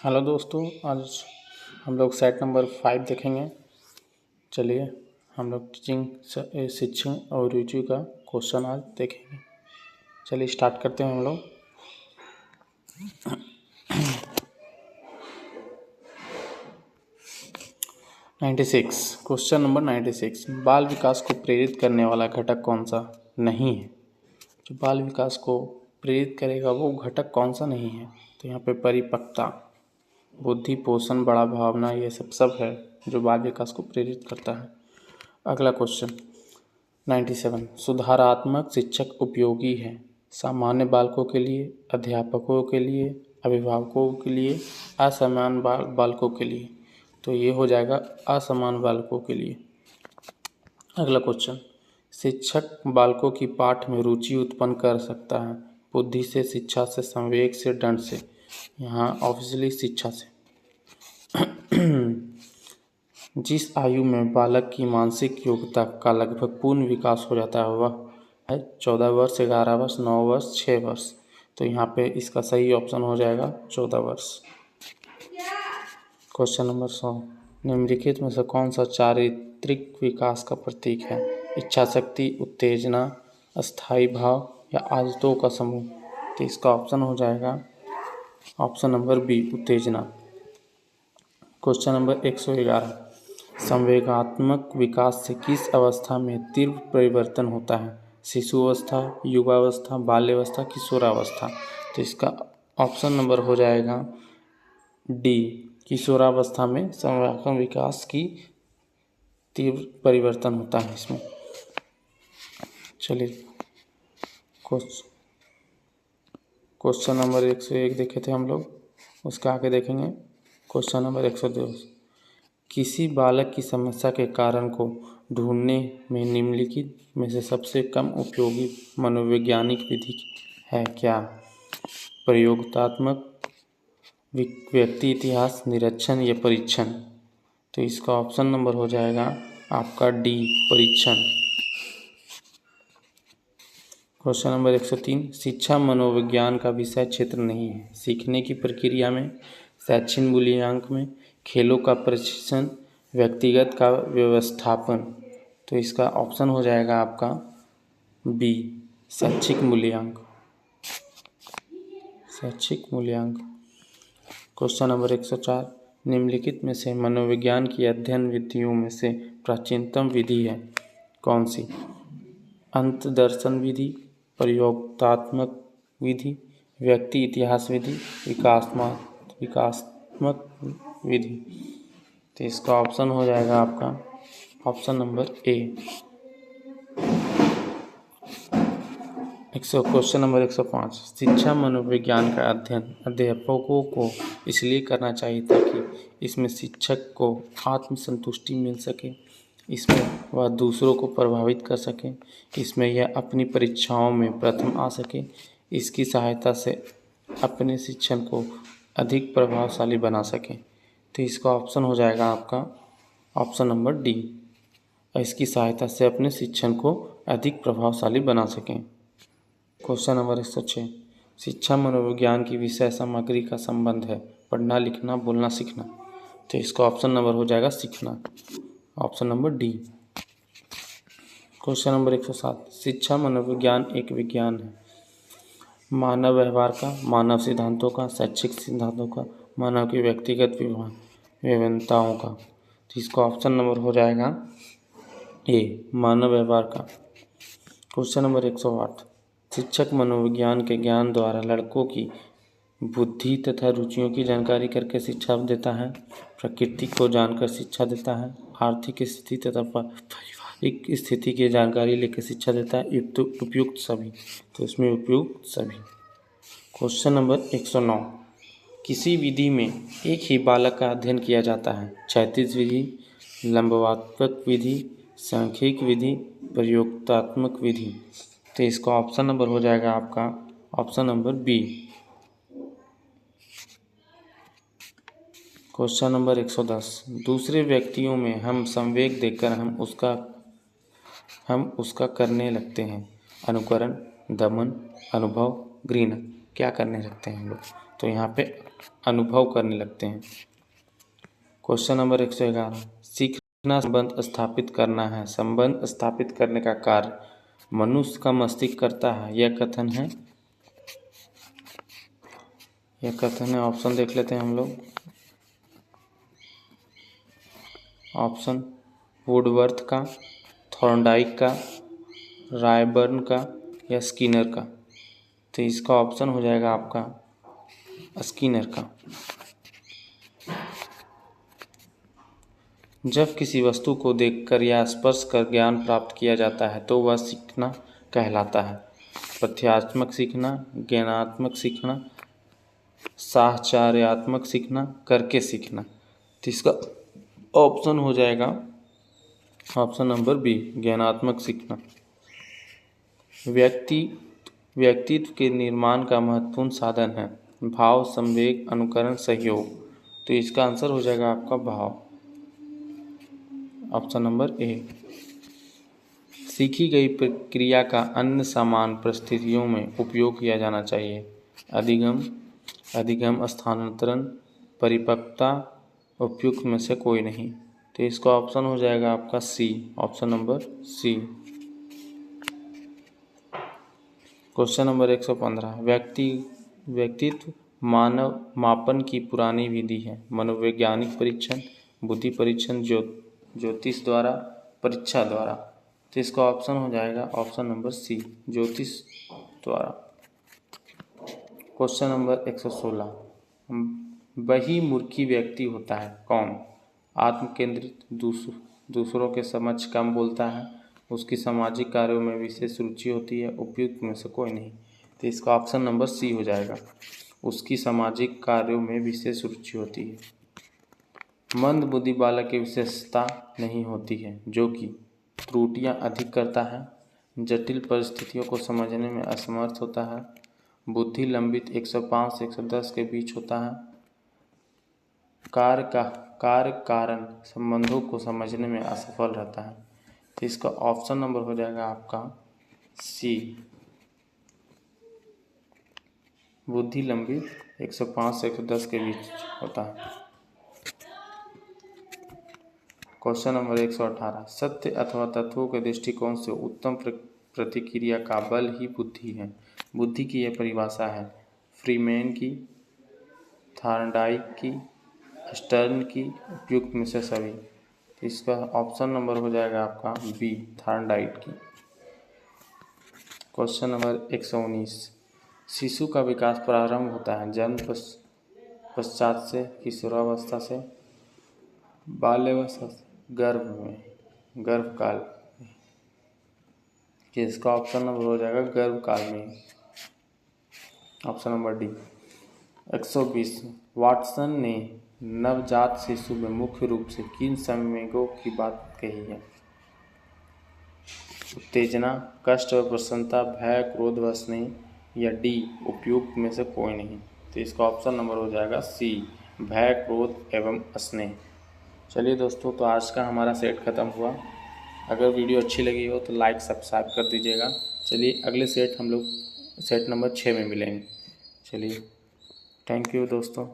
Hello दोस्तों, आज हम लोग सेट नंबर 5 देखेंगे। चलिए हम लोग टीचिंग शिक्षण और रुचि का क्वेश्चन आज देखेंगे। चलिए स्टार्ट करते हैं हम लोग। क्वेश्चन नंबर 96, बाल विकास को प्रेरित करने वाला घटक कौन सा नहीं है। जो बाल विकास को प्रेरित करेगा वो घटक कौन सा नहीं है। तो यहाँ पे परिपक्वता, बुद्धि, पोषण, बड़ा भावना, ये सब है जो बाल विकास को प्रेरित करता है। अगला क्वेश्चन 97, सुधारात्मक शिक्षक उपयोगी है सामान्य बालकों के लिए, अध्यापकों के लिए, अभिभावकों के लिए, असमान बालकों के लिए। तो ये हो जाएगा असमान बालकों के लिए। अगला क्वेश्चन, शिक्षक बालकों की पाठ में रुचि उत्पन्न कर सकता है बुद्धि से, शिक्षा से, संवेग से, दंड से। यहाँ ऑब्वियसली शिक्षा से। जिस आयु में बालक की मानसिक योग्यता का लगभग पूर्ण विकास हो जाता है वह है 14 वर्ष, 11 वर्ष, 9 वर्ष, 6 वर्ष। तो यहाँ पे इसका सही ऑप्शन हो जाएगा 14 वर्ष। क्वेश्चन नंबर 100, निम्नलिखित में से कौन सा चारित्रिक विकास का प्रतीक है। इच्छा शक्ति, उत्तेजना, अस्थायी भाव या आदतों का समूह। तो इसका ऑप्शन हो जाएगा ऑप्शन नंबर बी, उत्तेजना। क्वेश्चन नंबर 111, संवेगात्मक विकास से किस अवस्था में तीव्र परिवर्तन होता है। शिशु अवस्था, युवावस्था, बाल्यावस्था, किशोरावस्था। तो इसका ऑप्शन नंबर हो जाएगा डी, किशोरावस्था में संवेगात्मक विकास की तीव्र परिवर्तन होता है इसमें। चलिए क्वेश्चन नंबर 101 देखे थे हम लोग, उसका आगे देखेंगे। क्वेश्चन नंबर 102, किसी बालक की समस्या के कारण को ढूंढने में निम्नलिखित में से सबसे कम उपयोगी मनोवैज्ञानिक विधि है क्या। प्रयोगात्मक, व्यक्ति इतिहास, निरीक्षण या परीक्षण। तो इसका ऑप्शन नंबर हो जाएगा आपका डी, परीक्षण। क्वेश्चन नंबर 103, शिक्षा मनोविज्ञान का विषय क्षेत्र नहीं है। सीखने की प्रक्रिया में, शैक्षणिक मूल्यांकन में, खेलों का प्रशिक्षण, व्यक्तिगत का व्यवस्थापन। तो इसका ऑप्शन हो जाएगा आपका बी, शैक्षिक मूल्यांकन। क्वेश्चन नंबर 104, निम्नलिखित में से मनोविज्ञान की अध्ययन विधियों में से प्राचीनतम विधि है कौन सी। अंतदर्शन विधि, प्रयोगात्मक विधि, व्यक्ति इतिहास विधि, विकासात्मक विधि। तो इसका ऑप्शन हो जाएगा आपका option number A. Question number 105, शिक्षा मनोविज्ञान का अध्ययन अध्यापकों को इसलिए करना चाहिए ताकि इसमें शिक्षक को आत्मसंतुष्टि मिल सके, इसमें वह दूसरों को प्रभावित कर सके, इसमें यह अपनी परीक्षाओं में प्रथम आ सके, इसकी सहायता से अपने शिक्षण को अधिक प्रभावशाली बना सके। तो इसका ऑप्शन हो जाएगा आपका ऑप्शन नंबर डी, इसकी सहायता से अपने शिक्षण को अधिक प्रभावशाली बना सकें। क्वेश्चन नंबर 106, शिक्षा मनोविज्ञान की विषय सामग्री का संबंध है पढ़ना, लिखना, बोलना, सीखना। तो इसका ऑप्शन नंबर हो जाएगा सीखना, option number D. Question number 107, शिक्षा मनोविज्ञान एक विज्ञान है मानव व्यवहार का, मानव सिद्धांतों का, शैक्षिक सिद्धांतों का, मानव की व्यक्तिगत विभिन्नताओं का। तो इसका ऑप्शन नंबर हो जाएगा ए, मानव व्यवहार का। क्वेश्चन नंबर 108, शिक्षक मनोविज्ञान के ज्ञान द्वारा लड़कों की बुद्धि तथा रुचियों की जानकारी करके शिक्षा देता है, प्रकृति को जानकर शिक्षा देता है, आर्थिक स्थिति तथा पारिवारिक स्थिति की जानकारी लेकर शिक्षा देता है, उपयुक्त सभी। तो इसमें उपयुक्त सभी। क्वेश्चन नंबर 109, किसी विधि में एक ही बालक का अध्ययन किया जाता है। क्षैतिज विधि, लंबवात्मक विधि, सांख्यिक विधि, प्रयोगात्मक विधि। तो इसका ऑप्शन नंबर हो जाएगा आपका option number B. Question number 110, दूसरे व्यक्तियों में हम संवेग देखकर हम उसका करने लगते हैं। अनुकरण, दमन, अनुभव, घृणा। क्या करने लगते हैं हम लोग, तो यहाँ पे अनुभव करने लगते हैं। क्वेश्चन नंबर 111, सीखना संबंध स्थापित करना है। संबंध स्थापित करने का कार्य मनुष्य का मस्तिष्क करता है, यह कथन है। ऑप्शन देख लेते हैं हम लोग। ऑप्शन वुडवर्थ का, थॉर्नडाइक का, रायबर्न का या स्किनर का। तो इसका ऑप्शन हो जाएगा आपका स्किनर का। जब किसी वस्तु को देखकर या स्पर्श कर ज्ञान प्राप्त किया जाता है तो वह सीखना कहलाता है। तथ्यात्मक सीखना, ज्ञानात्मक सीखना, साहचर्यात्मक सीखना, करके सीखना। तो इसका ऑप्शन हो जाएगा ऑप्शन नंबर बी, ज्ञानात्मक सीखना। व्यक्तित्व के निर्माण का महत्वपूर्ण साधन है भाव, संवेग, अनुकरण, सहयोग। तो इसका आंसर हो जाएगा आपका भाव, ऑप्शन नंबर ए। सीखी गई प्रक्रिया का अन्य समान परिस्थितियों में उपयोग किया जाना चाहिए। अधिगम, स्थानांतरण, परिपक्वता, उपयुक्त में से कोई नहीं। तो इसका ऑप्शन हो जाएगा आपका C, option number C. Question number 115, व्यक्तित्व मानव मापन की पुरानी विधि है। मनोवैज्ञानिक परीक्षण, बुद्धि परीक्षण, ज्योतिष द्वारा, परीक्षा द्वारा। तो इसका ऑप्शन हो जाएगा ऑप्शन नंबर सी, ज्योतिष द्वारा। क्वेश्चन नंबर 116, वही मूर्खी व्यक्ति होता है कौन? आत्मकेंद्रित, दूसरों के समक्ष कम बोलता है, उसकी सामाजिक कार्यों में विशेष रुचि होती है, उपयुक्त में से कोई नहीं। तो इसका ऑप्शन नंबर सी हो जाएगा, उसकी सामाजिक कार्यों में विशेष रुचि होती है। मंद बुद्धि बालक की विशेषता नहीं होती है जो कि त्रुटियां अधिक करता है, जटिल परिस्थितियों को समझने में असमर्थ होता है, बुद्धि लंबित 105 से 110 के बीच होता है, कार्य कारण संबंधों को समझने में असफल रहता है। तो इसका ऑप्शन नंबर हो जाएगा आपका सी, बुद्धि लंबित 105 से 110 के बीच होता है। क्वेश्चन नंबर 118, सत्य अथवा तत्वों के दृष्टिकोण से उत्तम प्रतिक्रिया का बल ही बुद्धि है। बुद्धि की यह परिभाषा है फ्रीमैन की, थॉर्नडाइक की, स्टर्न की, उपयुक्त में से सभी। इसका ऑप्शन नंबर हो जाएगा आपका बी, थॉर्नडाइक की। क्वेश्चन नंबर 119, शिशु का विकास प्रारंभ होता है जन्म पश्चात से, किशोरावस्था से, बाल्यावस्था से, गर्भकाल में। इसका ऑप्शन नंबर हो जाएगा गर्भकाल में, ऑप्शन नंबर डी। 120, वाटसन ने नवजात शिशु में मुख्य रूप से किन संवेगों की बात कही है? उत्तेजना, कष्ट व प्रसन्नता, भय, क्रोध व स्नेह, या डी उपयुक्त में से कोई नहीं। तो इसका ऑप्शन नंबर हो जाएगा सी, भय, क्रोध एवं स्नेह। चलिए दोस्तों, तो आज का हमारा सेट ख़त्म हुआ। अगर वीडियो अच्छी लगी हो तो लाइक सब्सक्राइब कर दीजिएगा। चलिए अगले सेट हम लोग सेट नंबर 6 में मिलेंगे। चलिए, थैंक यू दोस्तों।